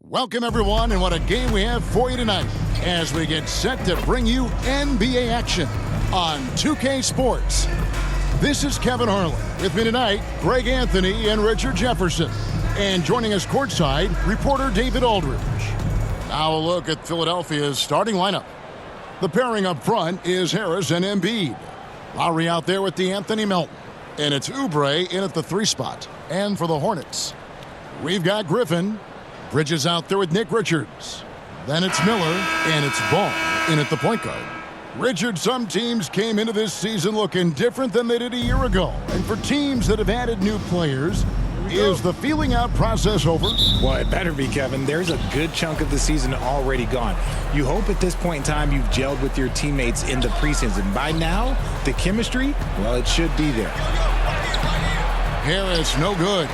Welcome, everyone, and what a game we have for you tonight as we get set to bring you NBA action on 2K Sports. This is Kevin Harlan. With me tonight, Greg Anthony and Richard Jefferson. And joining us courtside, reporter David Aldridge. Now a look at Philadelphia's starting lineup. The pairing up front is Harris and Embiid. Lowry out there with D'Anthony Melton. And it's Oubre in at the 3 spot. And for the Hornets, we've got Griffin. Bridges out there with Nick Richards. Then it's Miller, and it's Ball in at the point guard. Richard, some teams came into this season looking different than they did a year ago. And for teams that have added new players, is the feeling out process over? Well, it better be, Kevin. There's a good chunk of the season already gone. You hope at this point in time you've gelled with your teammates in the preseason. By now, the chemistry, well, it should be there. Harris, no good.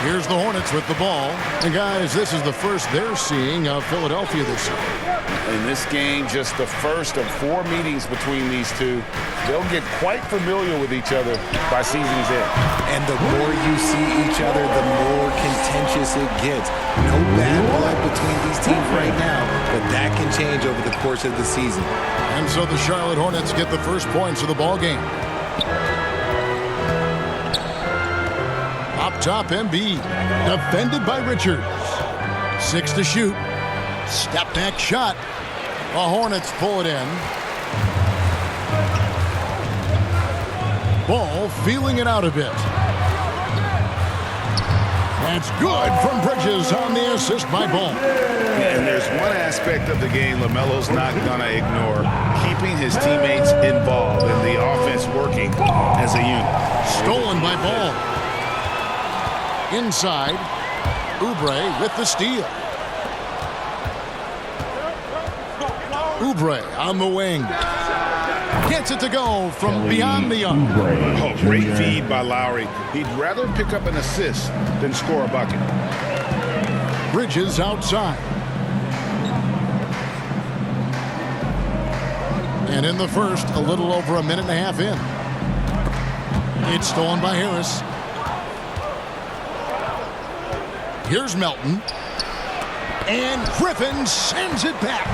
Here's the Hornets with the ball. And guys, this is the first they're seeing of Philadelphia this year. In this game, just the first of 4 meetings between these two. They'll get quite familiar with each other by season's end. And the more you see each other, the more contentious it gets. No bad blood between these teams right now, but that can change over the course of the season. And so the Charlotte Hornets get the first points of the ball game. Up top, Embiid, defended by Richards. 6 to shoot. Step back shot. The Hornets pull it in. Ball feeling it out a bit. That's good from Bridges on the assist by Ball. And there's one aspect of the game LaMelo's not going to ignore. Keeping his teammates involved and the offense working as a unit. Stolen by Ball. Inside, Oubre with the steal. Oubre on the wing. Gets it to go from beyond the arc. Oh, great feed by Lowry. He'd rather pick up an assist than score a bucket. Bridges outside. And in the first, a little over a minute and a half in. It's stolen by Harris. Here's Melton. And Griffin sends it back.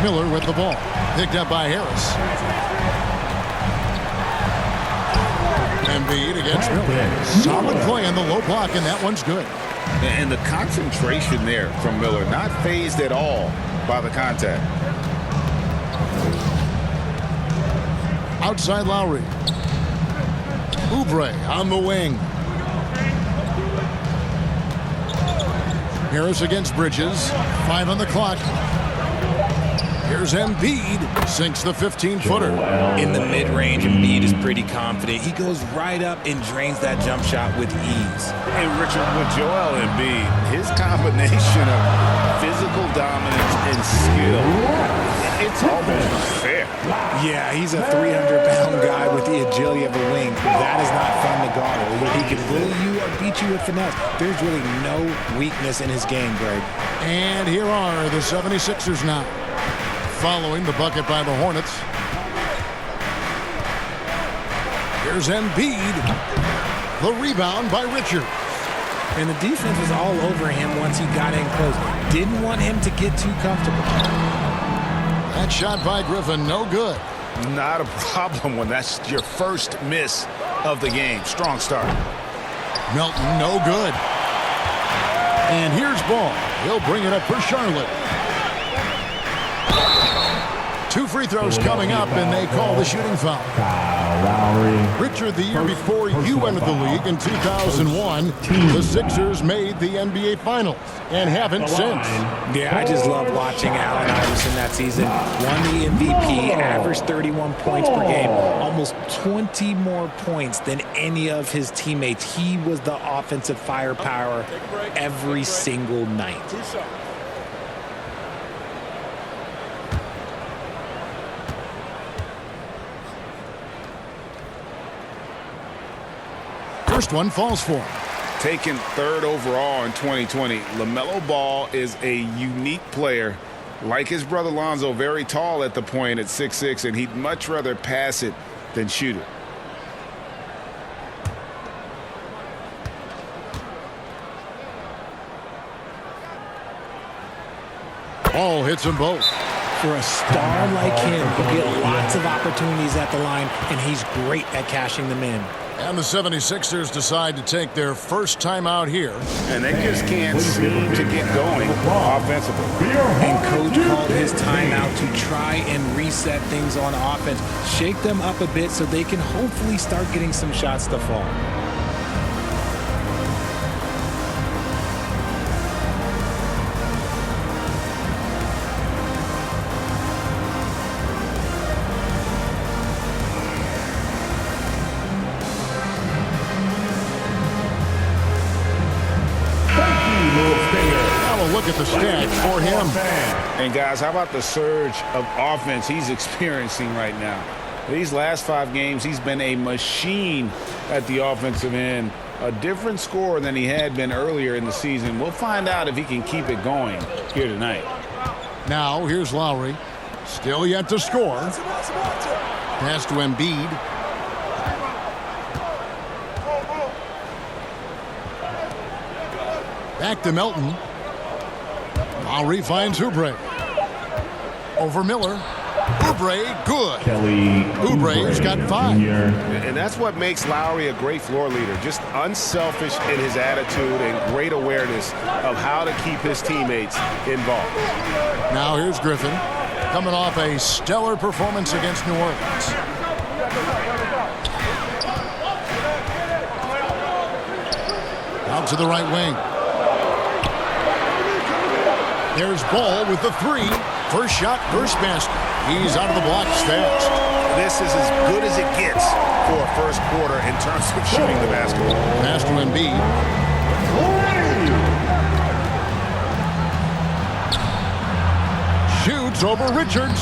Miller with the ball. Picked up by Harris. Embiid against Miller. Solid play on the low block, and that one's good. And the concentration there from Miller, not fazed at all by the contact. Outside Lowry. Oubre on the wing. Harris against Bridges. 5 on the clock. Here's Embiid. Sinks the 15-footer. In the mid-range, Embiid is pretty confident. He goes right up and drains that jump shot with ease. And Richard, with Joel Embiid, his combination of physical dominance and skill, it's almost fair. Yeah, he's a 300-pound guy with the agility of a wing. That is not fun to guard. He can bully you or beat you with finesse. There's really no weakness in his game, Greg. And here are the 76ers now. Following the bucket by the Hornets. Here's Embiid. The rebound by Richards. And the defense was all over him once he got in close. Didn't want him to get too comfortable. That shot by Griffin, no good. Not a problem when that's your first miss of the game. Strong start. Melton, no good. And here's Ball. He'll bring it up for Charlotte. 2 free throws coming up, and they call the shooting foul. Richard, the year before you entered the league in 2001, the Sixers made the NBA Finals and haven't since. Yeah, I just love watching Allen Iverson that season. Won the MVP, averaged 31 points per game, almost 20 more points than any of his teammates. He was the offensive firepower every single night. First one falls for him. Taken 3rd overall in 2020, LaMelo Ball is a unique player. Like his brother Lonzo, very tall at the point at 6'6", and he'd much rather pass it than shoot it. Ball hits them both. For a star like him, you get lots of opportunities at the line, and he's great at cashing them in. And the 76ers decide to take their first time out here. And they just can't seem to get going offensively. And Coach called his timeout to try and reset things on offense. Shake them up a bit so they can hopefully start getting some shots to fall. Look at the stats for him. And guys, how about the surge of offense he's experiencing right now? These last 5 games, he's been a machine at the offensive end. A different scorer than he had been earlier in the season. We'll find out if he can keep it going here tonight. Now, here's Lowry. Still yet to score. Pass to Embiid. Back to Melton. Lowry finds Oubre. Over Miller. Oubre, good. Oubre's got 5. And that's what makes Lowry a great floor leader. Just unselfish in his attitude and great awareness of how to keep his teammates involved. Now here's Griffin. Coming off a stellar performance against New Orleans. Out to the right wing. There's Ball with the 3. First shot, first basket. He's out of the blocks fast. This is as good as it gets for a first quarter in terms of shooting the basketball. Pass to Embiid. Shoots over Richards.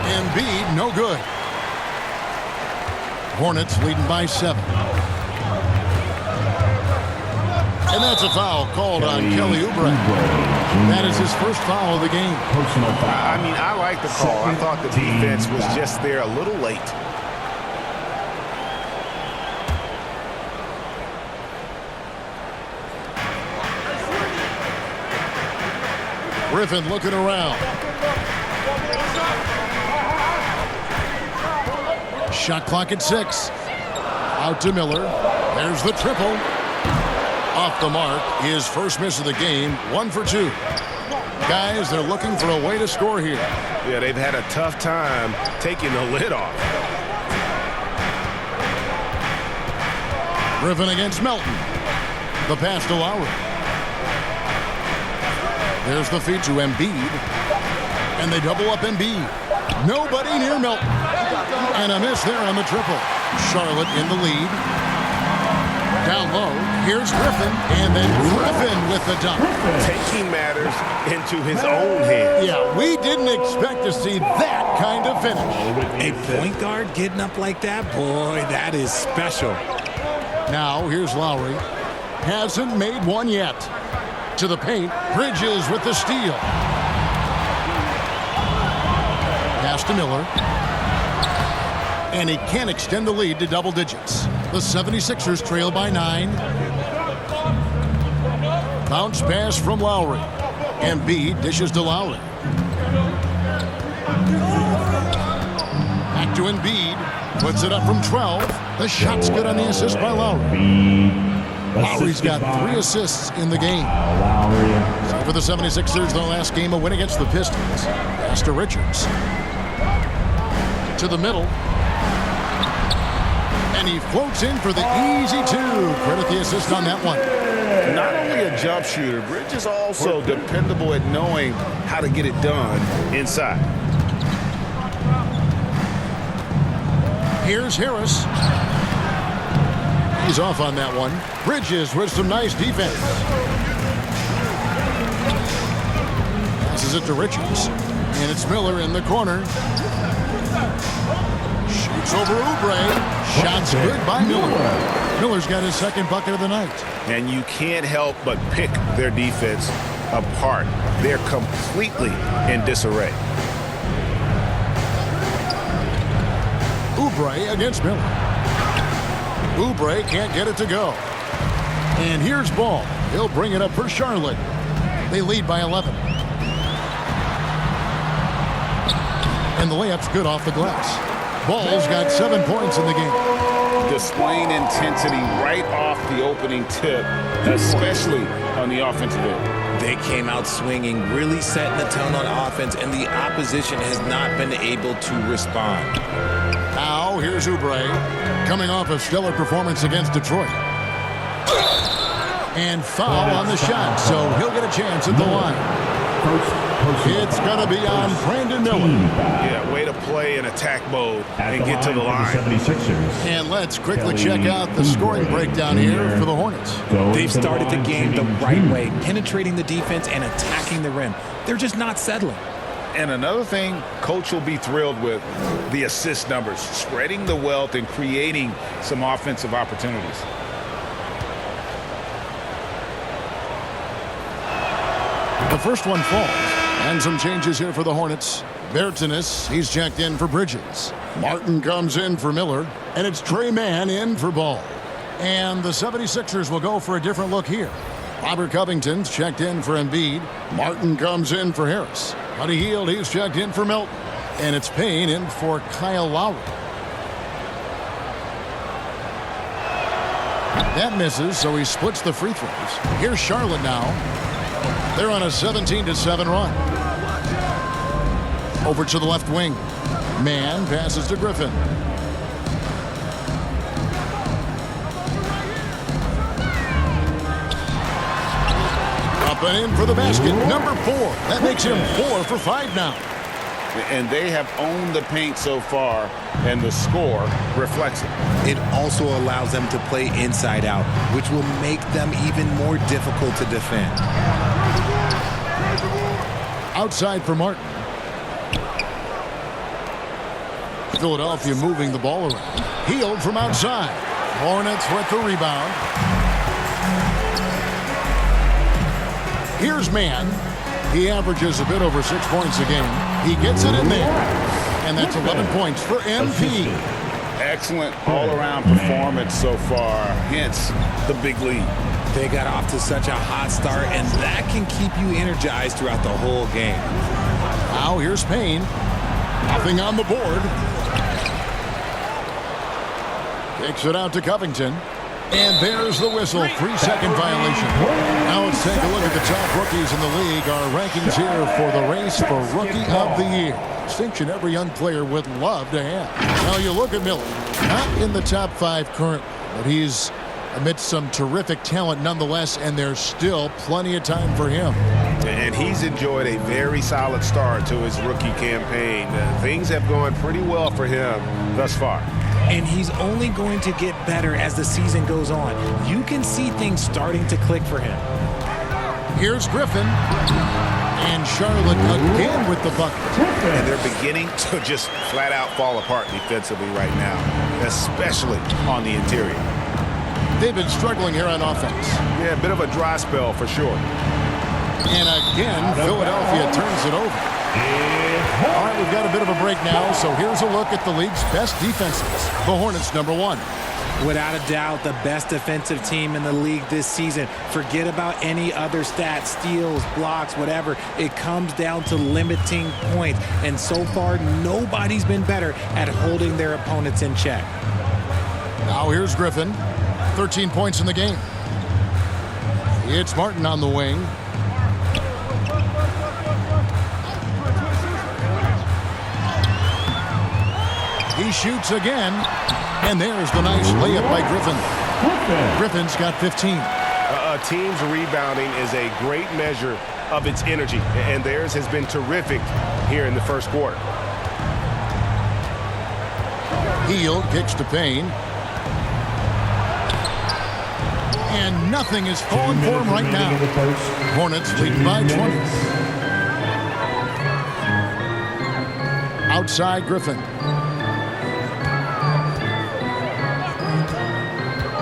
Embiid, no good. Hornets leading by 7. And that's a foul called on Kelly Oubre. That is his first foul of the game. I mean, I like the call. I thought the defense was just there a little late. Griffin looking around. Shot clock at 6. Out to Miller. There's the triple. Off the mark, his first miss of the game, 1 for 2. Guys, they're looking for a way to score here. Yeah, they've had a tough time taking the lid off. Griffin against Melton. The pass to Lowry. There's the feed to Embiid. And they double up Embiid. Nobody near Melton. And a miss there on the triple. Charlotte in the lead. Down low, here's Griffin, and then Griffin with the dunk. Taking matters into his own hands. Yeah, we didn't expect to see that kind of finish. A point guard getting up like that, boy, that is special. Now, here's Lowry. Hasn't made one yet. To the paint, Bridges with the steal. Pass to Miller. And he can't extend the lead to double digits. The 76ers trail by 9. Bounce pass from Lowry. Embiid dishes to Lowry. Back to Embiid. Puts it up from 12. The shot's good on the assist by Lowry. Lowry's got 3 assists in the game. So for the 76ers, their last game, a win against the Pistons. Pass to Richards. To the middle. And he floats in for the easy 2. Credit the assist on that one. Not only a jump shooter, Bridges is also dependable at knowing how to get it done inside. Here's Harris. He's off on that one. Bridges with some nice defense. Passes it to Richards. And it's Miller in the corner. Shoots over Oubre. Shots good by Miller. Miller's got his second bucket of the night. And you can't help but pick their defense apart. They're completely in disarray. Oubre against Miller. Oubre can't get it to go. And here's Ball. He'll bring it up for Charlotte. They lead by 11. And the layup's good off the glass. Ball's got 7 points in the game. Displaying intensity right off the opening tip, especially on the offensive end. They came out swinging, really setting the tone on offense, and the opposition has not been able to respond. Now, here's Oubre, coming off a stellar performance against Detroit. And foul on the shot, so he'll get a chance at the line. It's going to be on Brandon Miller. Yeah, way to play in attack mode and get to the line. And let's quickly check out the scoring breakdown here for the Hornets. They've started the game the right way, penetrating the defense and attacking the rim. They're just not settling. And another thing Coach will be thrilled with, the assist numbers, spreading the wealth and creating some offensive opportunities. The first one falls. And some changes here for the Hornets. Bertanis, he's checked in for Bridges. Martin comes in for Miller. And it's Trey Mann in for Ball. And the 76ers will go for a different look here. Robert Covington's checked in for Embiid. Martin comes in for Harris. Buddy Hield, he's checked in for Milton. And it's Payne in for Kyle Lowry. That misses, so he splits the free throws. Here's Charlotte now. They're on a 17-7 run. Over to the left wing. Mann passes to Griffin. Up and in for the basket. Number 4. That makes him 4 for 5 now. And they have owned the paint so far, and the score reflects it. It also allows them to play inside out, which will make them even more difficult to defend. Outside for Martin. Philadelphia moving the ball around. Hield from outside. Hornets with the rebound. Here's Mann. He averages a bit over 6 points a game. He gets it in there. And that's 11 points for MP. Excellent all-around performance so far, hence the big lead. They got off to such a hot start, and that can keep you energized throughout the whole game. Now here's Payne. Nothing on the board. Kicks it out to Covington. And there's the whistle. 3-second violation. Now let's take a look at the top rookies in the league. Our rankings here for the race for Rookie of the Year. Distinction every young player would love to have. Now you look at Miller. Not in the top 5 currently, but he's amidst some terrific talent nonetheless, and there's still plenty of time for him. And he's enjoyed a very solid start to his rookie campaign. Things have gone pretty well for him thus far. And he's only going to get better as the season goes on. You can see things starting to click for him. Here's Griffin. And Charlotte again with the bucket. And they're beginning to just flat out fall apart defensively right now, especially on the interior. They've been struggling here on offense. Yeah, a bit of a dry spell for sure. And again, Philadelphia turns it over. All right, we've got a bit of a break now, so here's a look at the league's best defenses. The Hornets, number 1. Without a doubt, the best defensive team in the league this season. Forget about any other stats, steals, blocks, whatever. It comes down to limiting points. And so far, nobody's been better at holding their opponents in check. Now here's Griffin. 13 points in the game. It's Martin on the wing. He shoots again. And there's the nice layup by Griffin. Griffin's got 15. A team's rebounding is a great measure of its energy, and theirs has been terrific here in the first quarter. Hield kicks to Payne. And nothing is falling for him right now. Hornets leading by 20. Outside Griffin.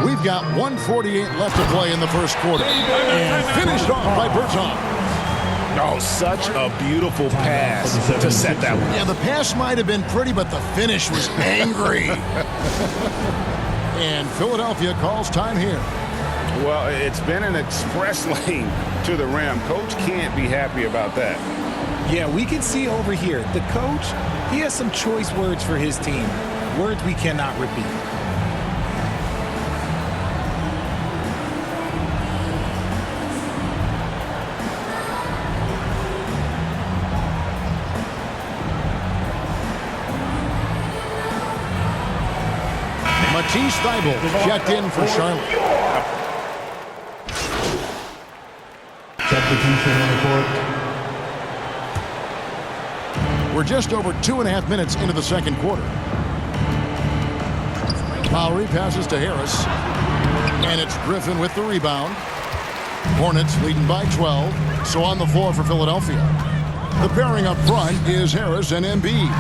We've got 1:48 left to play in the first quarter. And finished off by Bertans. Oh, such a beautiful pass to set that one. Yeah, the pass might have been pretty, but the finish was angry. And Philadelphia calls time here. Well, it's been an express lane to the rim. Coach can't be happy about that. Yeah, we can see over here, the coach, he has some choice words for his team. Words we cannot repeat. Matisse Thybulle checked in for Charlotte. Substitution on the court. We're just over 2.5 minutes into the second quarter. Lowry passes to Harris. And it's Griffin with the rebound. Hornets leading by 12. So on the floor for Philadelphia. The pairing up front is Harris and Embiid.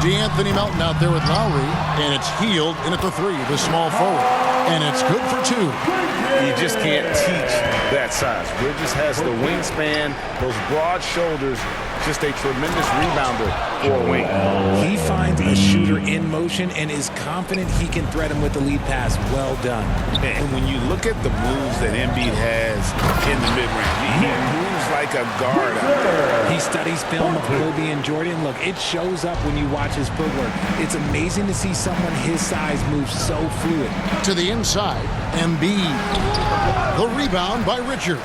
DeAnthony Melton out there with Lowry. And it's Hield in at the 3, the small forward. And it's good for 2. You just can't teach that size. Bridges has the wingspan, those broad shoulders, just a tremendous rebounder for a wing. He finds a shooter in motion and is confident he can thread him with the lead pass. Well done. And when you look at the moves that Embiid has in the mid-range, he moves like a guard out there. He studies film of Kobe and Jordan. Look, it shows up when you watch his footwork. It's amazing to see someone his size move so fluid. To the inside, Embiid. The rebound by Richards.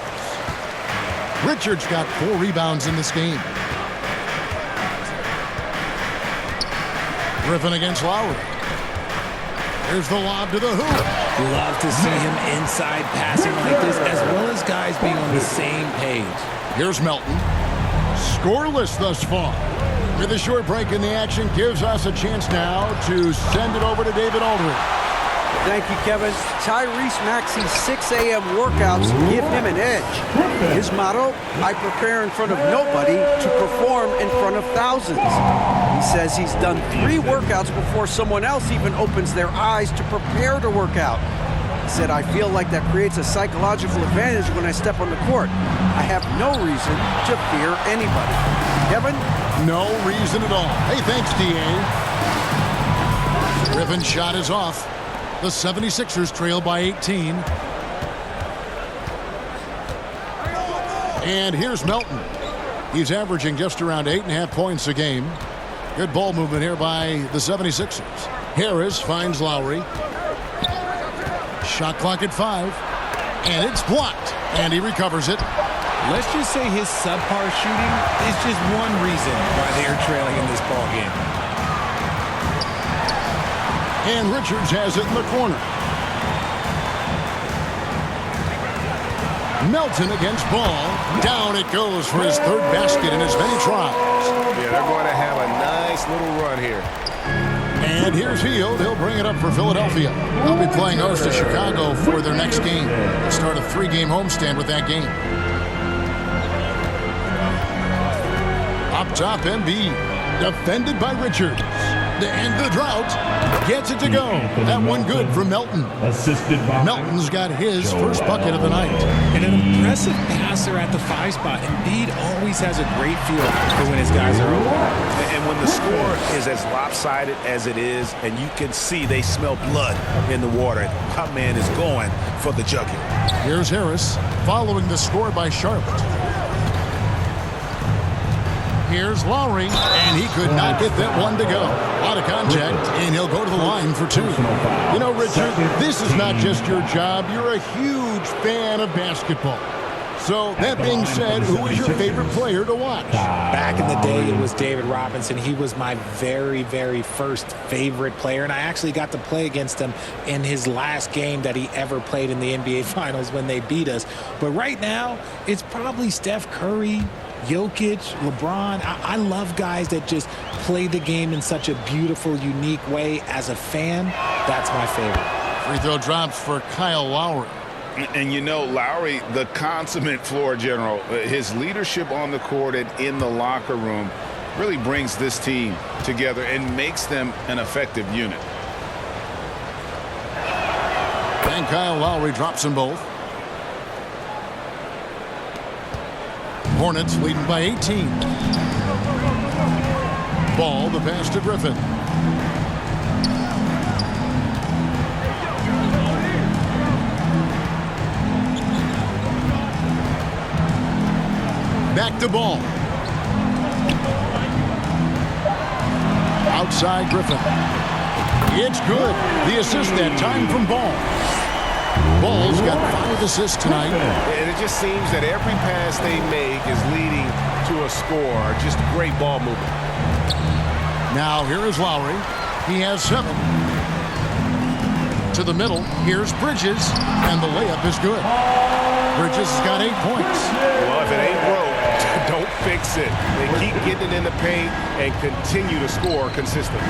Richards got 4 rebounds in this game. Griffin against Lowry. Here's the lob to the hoop. Love to see him inside passing like this, as well as guys being on the same page. Here's Melton. Scoreless thus far. With a short break in the action, gives us a chance now to send it over to David Aldridge. Thank you, Kevin. Tyrese Maxey's 6 a.m. workouts give him an edge. His motto, I prepare in front of nobody to perform in front of thousands. He says he's done 3 workouts before someone else even opens their eyes to prepare to work out. He said, I feel like that creates a psychological advantage when I step on the court. I have no reason to fear anybody. Kevin? No reason at all. Hey, thanks, D.A. Griffin's shot is off. The 76ers trail by 18. And here's Melton. He's averaging just around 8.5 points a game. Good ball movement here by the 76ers. Harris finds Lowry. Shot clock at 5. And it's blocked. And he recovers it. Let's just say his subpar shooting is just one reason why they're trailing in this ball game. And Richards has it in the corner. Melton against Ball. Down it goes for his 3rd basket in as many tries. Yeah, they're going to have a nice little run here. And here's Hield. He'll bring it up for Philadelphia. They'll be playing host to Chicago for their next game. They'll start a 3-game homestand with that game. Up top, Embiid. Defended by Richards. To end the drought. Gets it to go. That one good for Melton. Assisted by Melton's got his first bucket of the night. And an impressive passer at the 5 spot. Embiid always has a great feel for when his guys are open. And when the score is as lopsided as it is, and you can see they smell blood in the water, our man is going for the jucket. Here's Harris following the score by Charlotte. Here's Lowry, and he could not get that one to go. Out of contact, and he'll go to the line for 2. You know, Richard, this is not just your job. You're a huge fan of basketball. So, that being said, who is your favorite player to watch? Back in the day, it was David Robinson. He was my very, very first favorite player, and I actually got to play against him in his last game that he ever played in the NBA Finals when they beat us. But right now, it's probably Steph Curry, Jokic, LeBron. I love guys that just play the game in such a beautiful, unique way. As a fan, that's my favorite. Free throw drops for Kyle Lowry. And you know, Lowry, the consummate floor general, his leadership on the court and in the locker room really brings this team together and makes them an effective unit. And Kyle Lowry drops them both. Hornets leading by 18. Ball, the pass to Griffin. Back to Ball. Outside Griffin. It's good. The assist that time from Ball. Ball's got 5 assists tonight. And it just seems that every pass they make is leading to a score. Just great ball movement. Now here is Lowry. He has 7. To the middle, here's Bridges, and the layup is good. Bridges has got 8 points. Well, if it ain't broke, don't fix it. They keep getting it in the paint and continue to score consistently.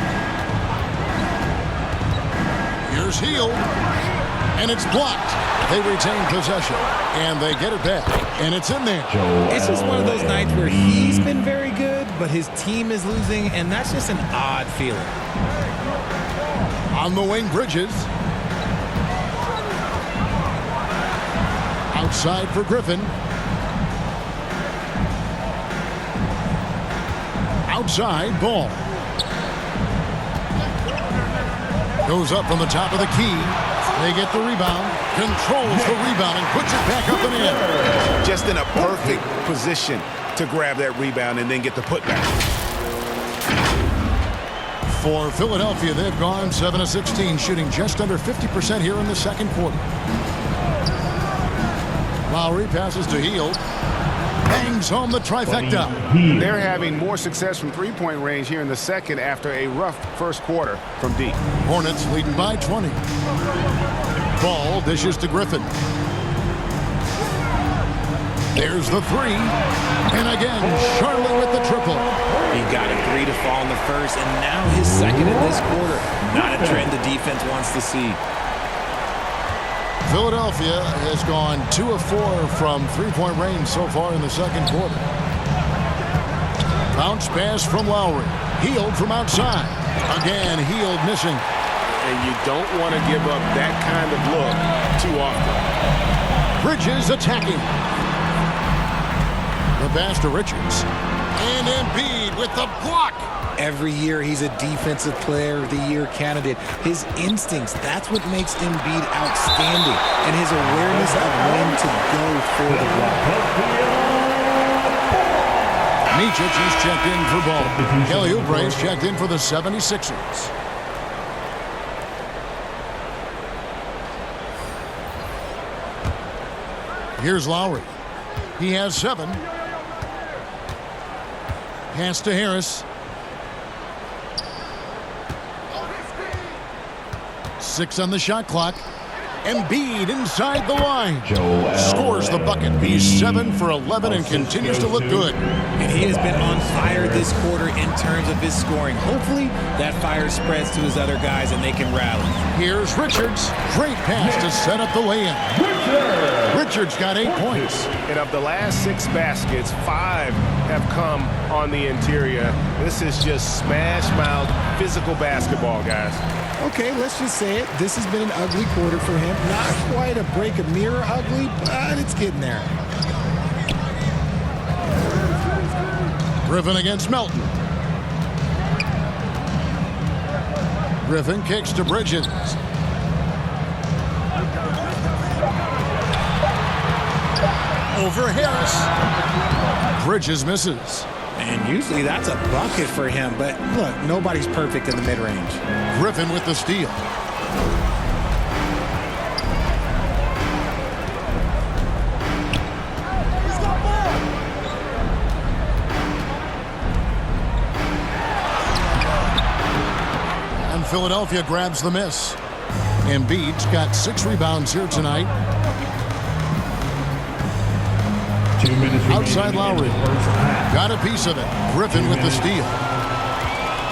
Here's Hield, and it's blocked. They retain possession, and they get it back, and it's in there. It's just one of those nights where he's been very good, but his team is losing, and that's just an odd feeling. On the wing, Bridges. Outside for Griffin. Outside, Ball. Goes up from the top of the key. They get the rebound. Controls the rebound and puts it back up and in. Just in a perfect position to grab that rebound and then get the putback. For Philadelphia, they've gone 7 of 16, shooting just under 50% here in the second quarter. Lowry passes to Hield. Bangs home the trifecta. They're having more success from three-point range here in the second after a rough first quarter from deep. Hornets leading by 20. Ball dishes to Griffin. There's the 3. And again, Charlotte with the triple. He got a 3 to fall in the first, and now his second in this quarter. Not a trend the defense wants to see. Philadelphia has gone 2 of 4 from three-point range so far in the second quarter. Bounce pass from Lowry. Hield from outside. Again, Hield missing. And you don't want to give up that kind of look too often. Bridges attacking. The pass to Richards. And Embiid with the block. Every year he's a defensive player of the year candidate. His instincts, that's what makes Embiid outstanding. And his awareness of when to go for the block. Micic is checked in for Ball. Kelly Oubre is checked in for the 76ers. Here's Lowry. He has 7. Pass to Harris. 6 on the shot clock. Embiid inside the line. Scores the bucket. He's 7 for 11 and continues to look good. And he has been on fire this quarter in terms of his scoring. Hopefully that fire spreads to his other guys and they can rally. Here's Richards. Great pass to set up the lay-in. Richards got 8 points. And of the last 6 baskets, 5 have come on the interior. This is just smash-mouth physical basketball, guys. Okay, let's just say it. This has been an ugly quarter for him. Not quite a break a mirror ugly, but it's getting there. Griffin against Melton. Griffin kicks to Bridges. Over Harris. Bridges misses. And usually that's a bucket for him, but look, nobody's perfect in the mid-range. Griffin with the steal. And Philadelphia grabs the miss. Embiid's got 6 rebounds here tonight. 2 minutes remaining Outside Lowry. in the first half. Got a piece of it. Griffin with the steal.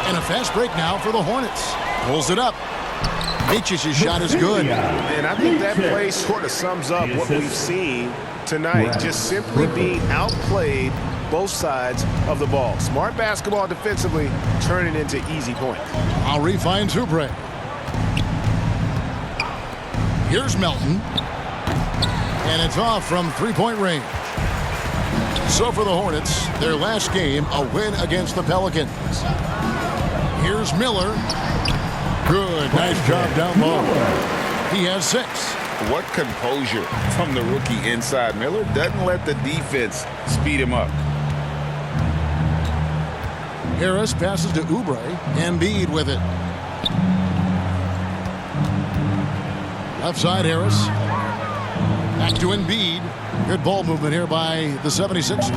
And a fast break now for the Hornets. Pulls it up. Micic's shot is good. And I think that play sort of sums up what we've seen tonight. Just simply being outplayed both sides of the ball. Smart basketball defensively, turning into easy points. Lowry finds Oubre. Here's Melton. And it's off from three-point range. So for the Hornets, their last game, a win against the Pelicans. Here's Miller. Good. Nice job down low. He has 6. What composure from the rookie inside. Miller doesn't let the defense speed him up. Harris passes to Oubre. Embiid with it. Left side, Harris. Back to Embiid. Good ball movement here by the 76ers.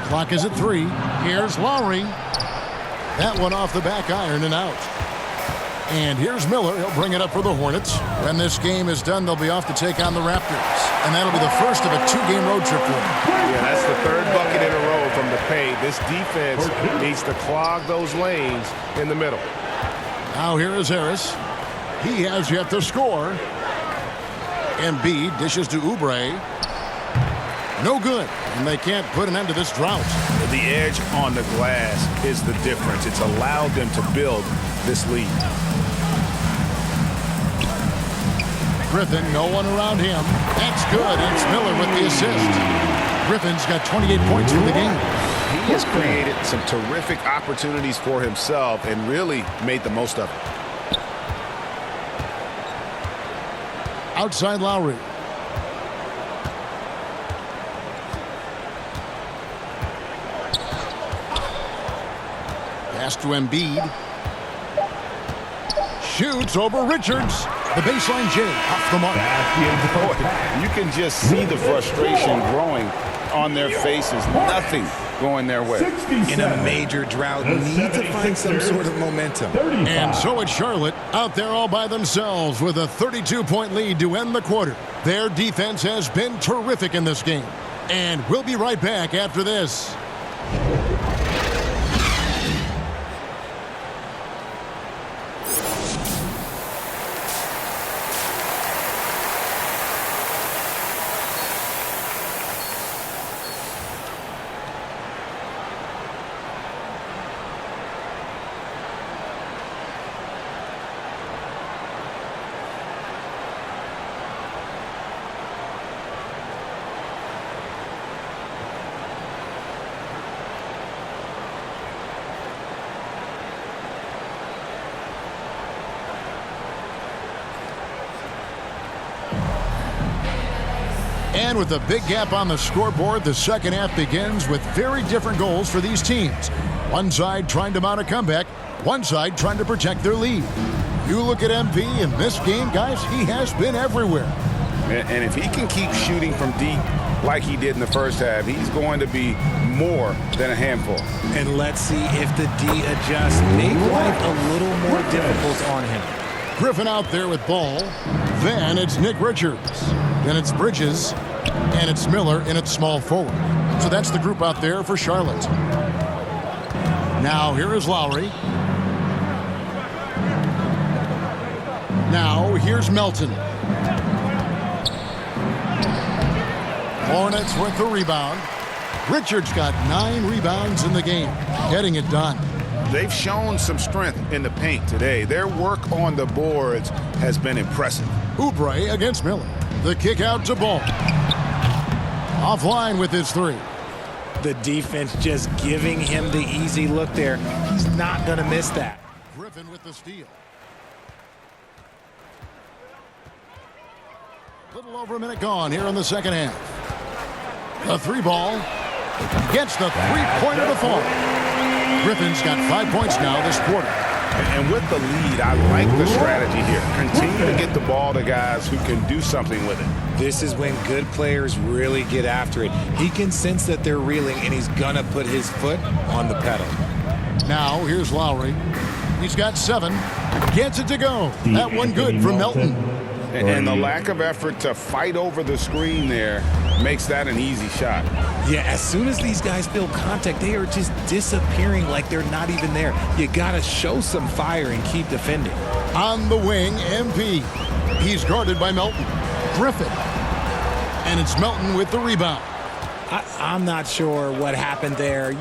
Clock is at 3. Here's Lowry. That one off the back iron and out. And here's Miller. He'll bring it up for the Hornets. When this game is done, they'll be off to take on the Raptors. And that'll be the first of a 2-game road trip for them. Yeah, that's the third bucket in a row from the paint. This defense needs to clog those lanes in the middle. Now here is Harris. He has yet to score. Embiid dishes to Oubre. No good. And they can't put an end to this drought. The edge on the glass is the difference. It's allowed them to build this lead. Griffin, no one around him. That's good. It's Miller with the assist. Griffin's got 28 points for the game. He has created some terrific opportunities for himself and really made the most of it. Outside Lowry. Pass to Embiid. Shoots over Richards. The baseline J off the mark. You can just see the frustration growing on their faces. Nothing going their way. In a major drought, need to find some sort of momentum. And so it's Charlotte out there all by themselves with a 32-point lead to end the quarter. Their defense has been terrific in this game. And we'll be right back after this. And with a big gap on the scoreboard, the second half begins with very different goals for these teams. One side trying to mount a comeback, one side trying to protect their lead. You look at MP in this game, guys, he has been everywhere. And if he can keep shooting from deep like he did in the first half, he's going to be more than a handful. And let's see if the D adjusts, make life a little more difficult on him. Griffin out there with ball. Then it's Nick Richards. Then it's Bridges. And it's Miller in its small forward. So that's the group out there for Charlotte. Now here is Lowry. Now here's Melton. Hornets with the rebound. Richards got 9 rebounds in the game, getting it done. They've shown some strength in the paint today. Their work on the boards has been impressive. Oubre against Miller. The kick out to Ball. Offline with his 3. The defense just giving him the easy look there. He's not going to miss that. Griffin with the steal. Little over a minute gone here in the second half. The 3 ball gets the 3-pointer to fall. Griffin's got 5 points now this quarter. And with the lead, I like the strategy here. Continue to get the ball to guys who can do something with it. This is when good players really get after it. He can sense that they're reeling, and he's going to put his foot on the pedal. Now here's Lowry. He's got 7. Gets it to go. That one good from Melton. And the lack of effort to fight over the screen there makes that an easy shot. Yeah, as soon as these guys feel contact, they are just disappearing like they're not even there. You got to show some fire and keep defending. On the wing, MP. He's guarded by Melton. Griffin. And it's Melton with the rebound. I'm not sure what happened there.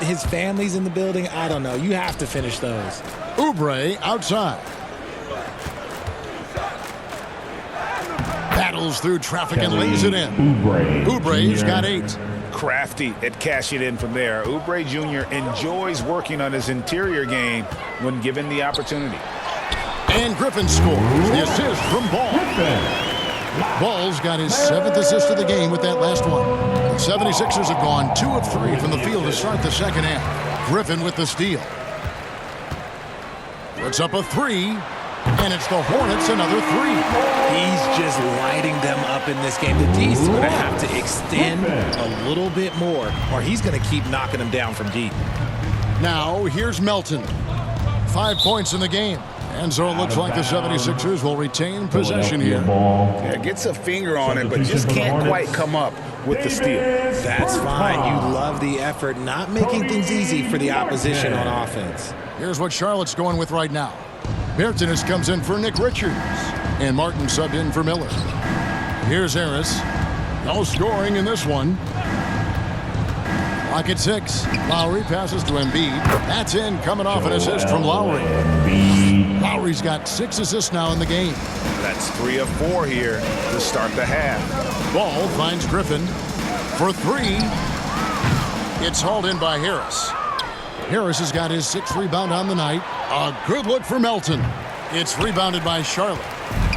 His family's in the building. I don't know. You have to finish those. Oubre outside. Battles through traffic and lays it in. Oubre's got 8. Crafty at cashing in from there. Oubre Jr. enjoys working on his interior game when given the opportunity. And Griffin scores the assist from Ball. Ball's got his 7th assist of the game with that last one. 76ers have gone 2 of 3 from the field to start the second half. Griffin with the steal. Puts up a 3, and it's the Hornets another 3. He's just lighting them up in this game. The D's going to have to extend a little bit more, or he's going to keep knocking them down from deep. Now, here's Melton. 5 points in the game. And so it looks like the 76ers will retain possession here. Yeah, gets a finger on it, but just can't quite come up with the steal. That's fine. You love the effort, not making things easy for the opposition on offense. Here's what Charlotte's going with right now. Bertens comes in for Nick Richards. And Martin subbed in for Miller. Here's Harris. No scoring in this one. Clock at 6. Lowry passes to Embiid. That's in, coming off an assist from Lowry. Lowry's got 6 assists now in the game. That's 3 of 4 here to start the half. Ball finds Griffin for 3. It's hauled in by Harris. Harris has got his 6th rebound on the night. A good look for Melton. It's rebounded by Charlotte.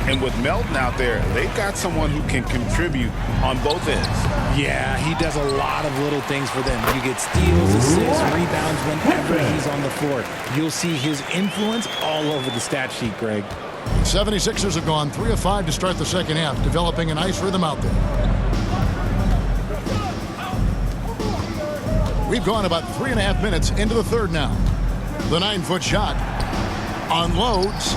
And with Melton out there, they've got someone who can contribute on both ends. Yeah, he does a lot of little things for them. You get steals, assists, rebounds whenever he's on the floor. You'll see his influence all over the stat sheet, Greg. 76ers have gone 3 of 5 to start the second half, developing a nice rhythm out there. We've gone about 3.5 minutes into the third now. The 9-foot shot unloads.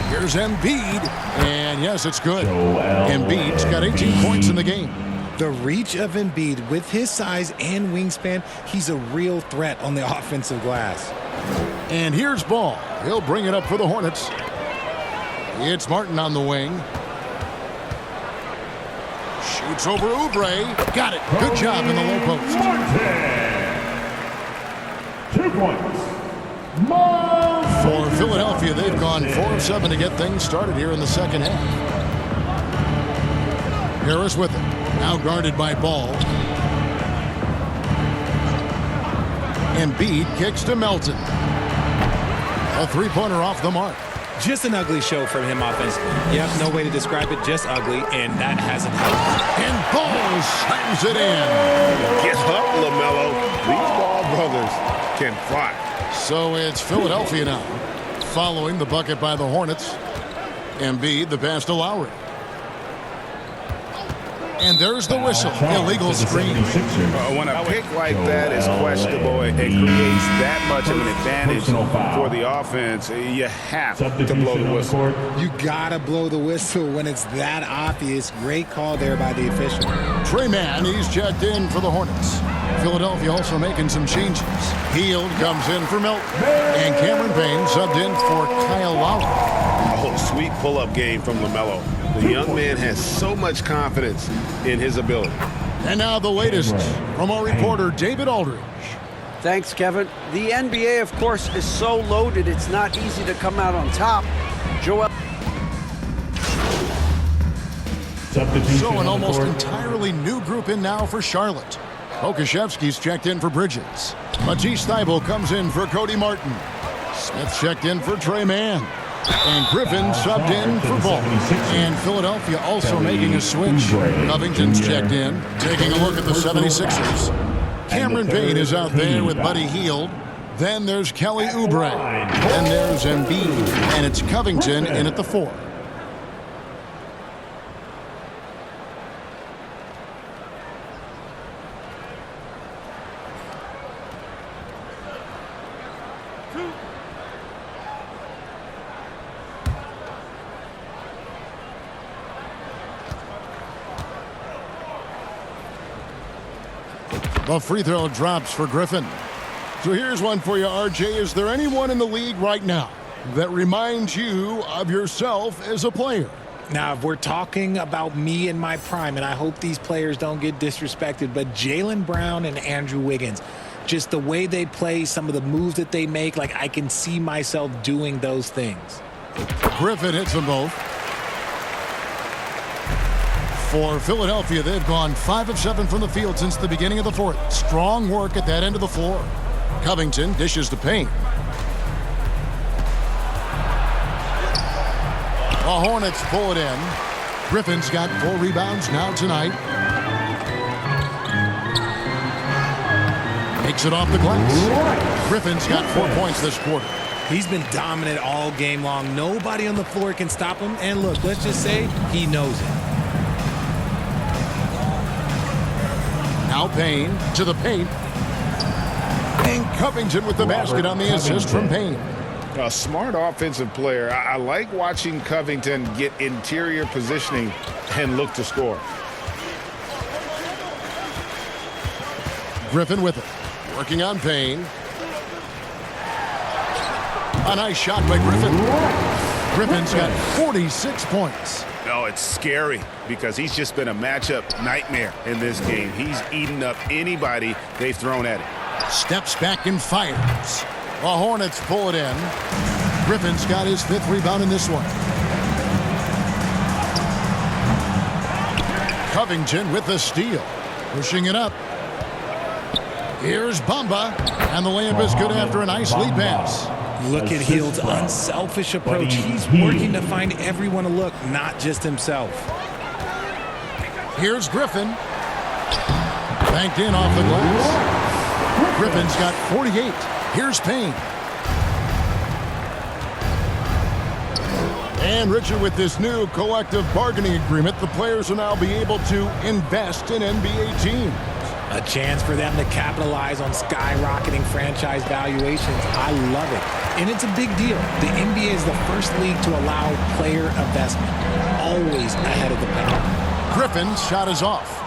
Here's Embiid, and yes, it's good. Embiid's got 18 points in the game. The reach of Embiid, with his size and wingspan, he's a real threat on the offensive glass. And here's Ball. He'll bring it up for the Hornets. It's Martin on the wing. Shoots over Oubre. Got it. Good job in the low post. 2 points. For Philadelphia, they've gone 4 of 7 to get things started here in the second half. Harris with it. Now guarded by Ball. Embiid kicks to Melton. A 3-pointer off the mark. Just an ugly show from him offensively. Yep, no way to describe it, just ugly, and that hasn't helped. And Ball slams it in. Get up, LaMelo. These Ball brothers can fly. So it's Philadelphia now, following the bucket by the Hornets. Embiid, the pass to Lowry. And there's the whistle. Illegal screen. When a pick like that is questionable, it creates that much of an advantage for the offense. You have to blow the whistle. You gotta blow the whistle when it's that obvious. Great call there by the official. Trey Mann, he's checked in for the Hornets. Philadelphia also making some changes. Hield comes in for Melton. And Cameron Payne subbed in for Kyle Lowry. Oh, sweet pull-up game from LaMelo. The young man has so much confidence in his ability. And now the latest from our reporter, David Aldridge. Thanks, Kevin. The NBA, of course, is so loaded, it's not easy to come out on top. Joel. So an almost entirely new group in now for Charlotte. Okashevsky's checked in for Bridges. Matisse Thybulle comes in for Cody Martin. Smith checked in for Trey Mann. And Griffin subbed in for Ball. And Philadelphia also making a switch. Covington's checked in. Taking a look at the 76ers. Cameron Payne is out there with Buddy Hield. Then there's Kelly Oubre. Then there's Embiid. And it's Covington in at the 4. The free throw drops for Griffin. So here's one for you, RJ. Is there anyone in the league right now that reminds you of yourself as a player? Now, if we're talking about me in my prime, and I hope these players don't get disrespected, but Jaylen Brown and Andrew Wiggins, just the way they play, some of the moves that they make, like I can see myself doing those things. Griffin hits them both. For Philadelphia, they've gone 5 of 7 from the field since the beginning of the fourth. Strong work at that end of the floor. Covington dishes to Payne. The Hornets pull it in. Griffin's got 4 rebounds now tonight. Takes it off the glass. Griffin's got 4 points this quarter. He's been dominant all game long. Nobody on the floor can stop him. And look, let's just say he knows it. Now Payne to the paint. And Covington with the basket on the assist from Payne. A smart offensive player. I like watching Covington get interior positioning and look to score. Griffin with it. Working on Payne. A nice shot by Griffin. Griffin's got 46 points. No, it's scary because he's just been a matchup nightmare in this game. He's eaten up anybody they've thrown at him. Steps back and fires. The Hornets pull it in. Griffin's got his 5th rebound in this one. Covington with the steal. Pushing it up. Here's Bamba. And the layup is good after a nice lead pass. Look at Hield's unselfish approach. He's working to find everyone a look, not just himself. Here's Griffin. Banked in off the glass. Griffin's got 48. Here's Payne. And Richard, with this new collective bargaining agreement, the players will now be able to invest in NBA teams. A chance for them to capitalize on skyrocketing franchise valuations. I love it. And it's a big deal. The NBA is the first league to allow player investment. Always ahead of the pack. Griffin's shot is off.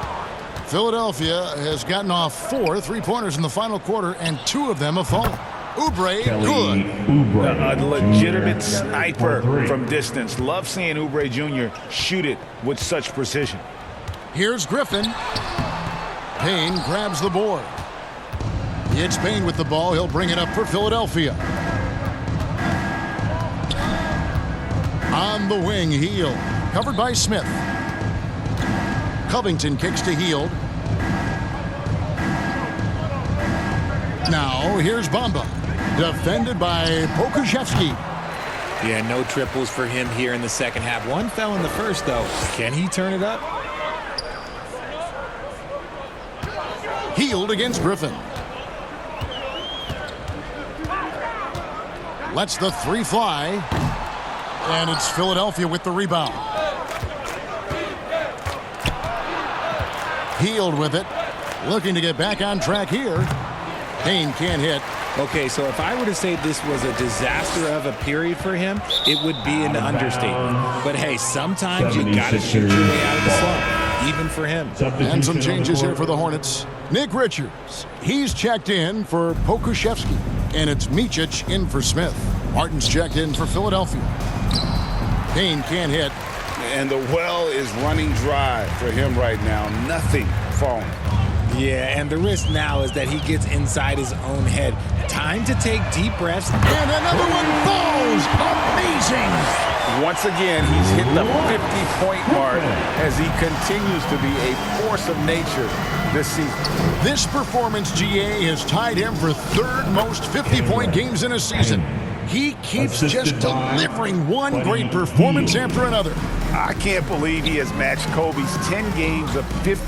Philadelphia has gotten off 4 3-pointers in the final quarter, and 2 of them have fallen. Oubre, good. A legitimate sniper from distance. Love seeing Oubre Jr. shoot it with such precision. Here's Griffin. Payne grabs the board. It's Payne with the ball. He'll bring it up for Philadelphia. On the wing, Hield. Covered by Smith. Covington kicks to Hield. Now, here's Bamba. Defended by Pokusevski. Yeah, no triples for him here in the second half. One fell in the first, though. Can he turn it up? Hield against Griffin. Lets the 3 fly. And it's Philadelphia with the rebound. Hield with it. Looking to get back on track here. Payne can't hit. Okay, so if I were to say this was a disaster of a period for him, it would be an understatement. But hey, sometimes you got to shoot your way out of the slump, even for him. And some changes here for the Hornets. Nick Richards, he's checked in for Pokusevski. And it's Micic in for Smith. Martin's checked in for Philadelphia. Payne can't hit. And the well is running dry for him right now. Nothing falling. Yeah, and the risk now is that he gets inside his own head. Time to take deep breaths. And another one falls. Amazing. Once again, he's hit the 50-point mark as he continues to be a force of nature this season. This performance, GA, has tied him for 3rd most 50-point games in a season. He keeps just delivering one great performance after another. I can't believe he has matched Kobe's 10 games of 50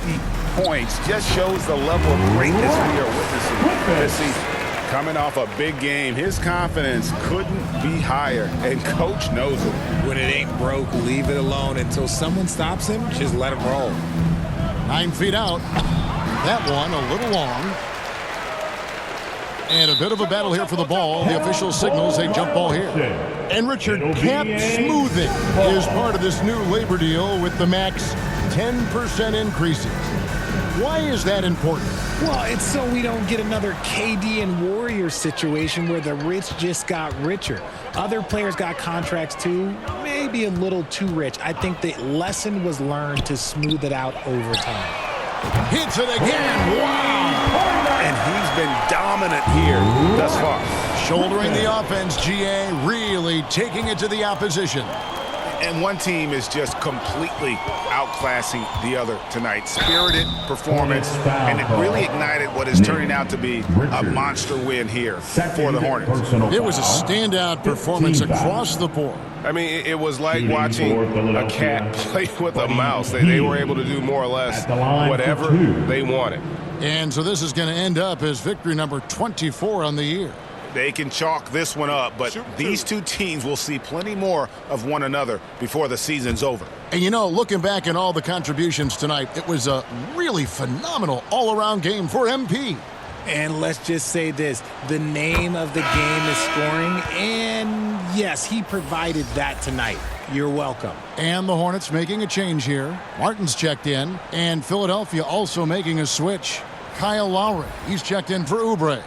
points. Just shows the level of greatness we are witnessing this season. Coming off a big game, his confidence couldn't be higher, and Coach knows it. When it ain't broke, leave it alone. Until someone stops him, just let him roll. 9 feet out. That one a little long. And a bit of a battle here for the ball. The official signals a jump ball here. And Richard, cap smoothing is part of this new labor deal with the max 10% increases. Why is that important? Well, it's so we don't get another KD and Warriors situation where the rich just got richer. Other players got contracts too, maybe a little too rich. I think the lesson was learned to smooth it out over time. Hits it again. Wow. And he's been dominant here thus far. Shouldering the offense, GA, really taking it to the opposition. And one team is just completely outclassing the other tonight. Spirited performance, and it really ignited what is turning out to be a monster win here for the Hornets. It was a standout performance across the board. I mean, it was like watching a cat play with a mouse. They were able to do more or less whatever they wanted. And so this is going to end up as victory number 24 on the year. They can chalk this one up, but these two teams will see plenty more of one another before the season's over. And, you know, looking back at all the contributions tonight, it was a really phenomenal all-around game for MP. And let's just say this, the name of the game is scoring, and yes, he provided that tonight. You're welcome. And the Hornets making a change here. Martin's checked in, and Philadelphia also making a switch. Kyle Lowry, he's checked in for Oubre.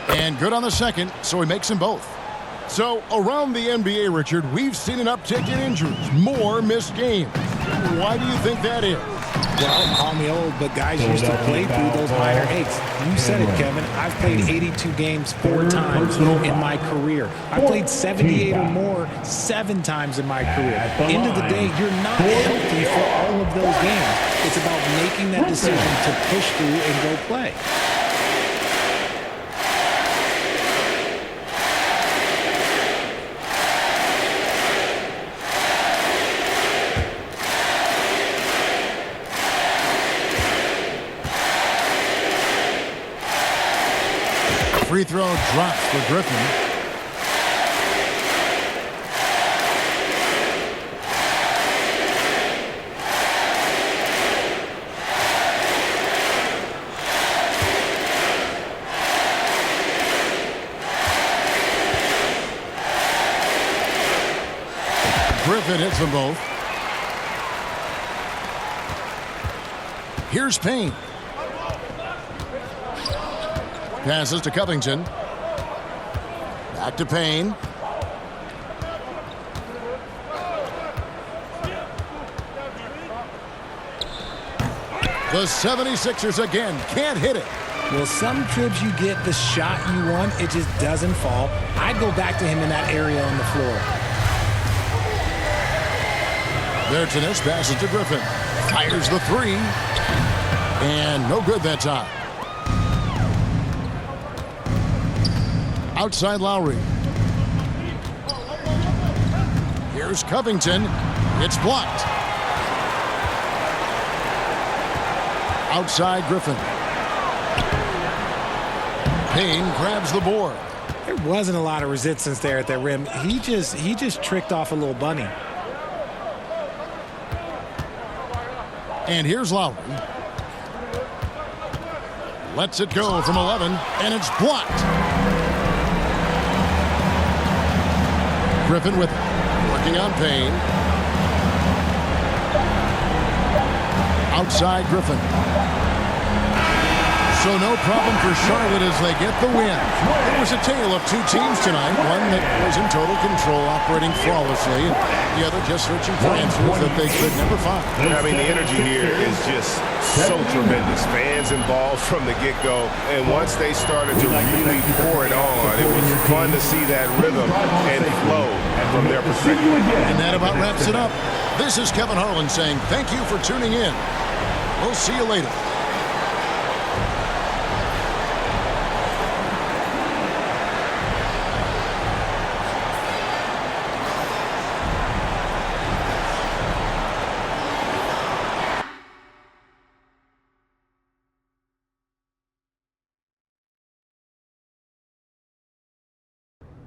And good on the second, so he makes them both. So, around the NBA, Richard, we've seen an uptick in injuries, more missed games. Why do you think that is? Well, call me old, but guys used to play through those minor aches. You said it, Kevin. I've played 82 games 4 times in my career. I played 78 or more 7 times in my career. End of the day, you're not healthy for all of those games. It's about making that decision to push through and go play. Free throw drops for Griffin. Griffin hits them both. Here's Payne. Passes to Covington. Back to Payne. The 76ers again can't hit it. Well, some trips you get the shot you want, it just doesn't fall. I'd go back to him in that area on the floor. Bertans passes to Griffin. Fires the 3. And no good that time. Outside Lowry. Here's Covington. It's blocked. Outside Griffin. Payne grabs the board. There wasn't a lot of resistance there at that rim. He just tricked off a little bunny. And here's Lowry. Lets it go from 11, and it's blocked. Griffin with it, working on Payne. Outside Griffin. So no problem for Charlotte as they get the win. It was a tale of 2 teams tonight. One that was in total control, operating flawlessly, and the other just searching for answers that they could never find. I mean, the energy here is just so tremendous. Fans involved from the get-go, and once they started to really pour it on, it was fun to see that rhythm and flow from their perspective. And that about wraps it up. This is Kevin Harlan saying thank you for tuning in. We'll see you later.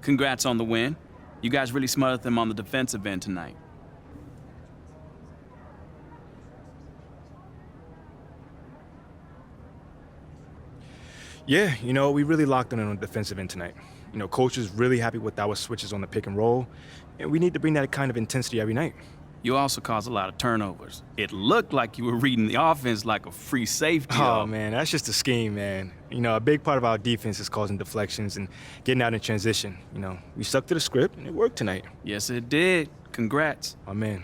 Congrats on the win. You guys really smothered them on the defensive end tonight. Yeah, you know, we really locked in on the defensive end tonight. You know, coach is really happy with our switches on the pick and roll, and we need to bring that kind of intensity every night. You also caused a lot of turnovers. It looked like you were reading the offense like a free safety. Oh, man, that's just a scheme, man. You know, a big part of our defense is causing deflections and getting out in transition. You know, we stuck to the script, and it worked tonight. Yes, it did. Congrats. Oh, man.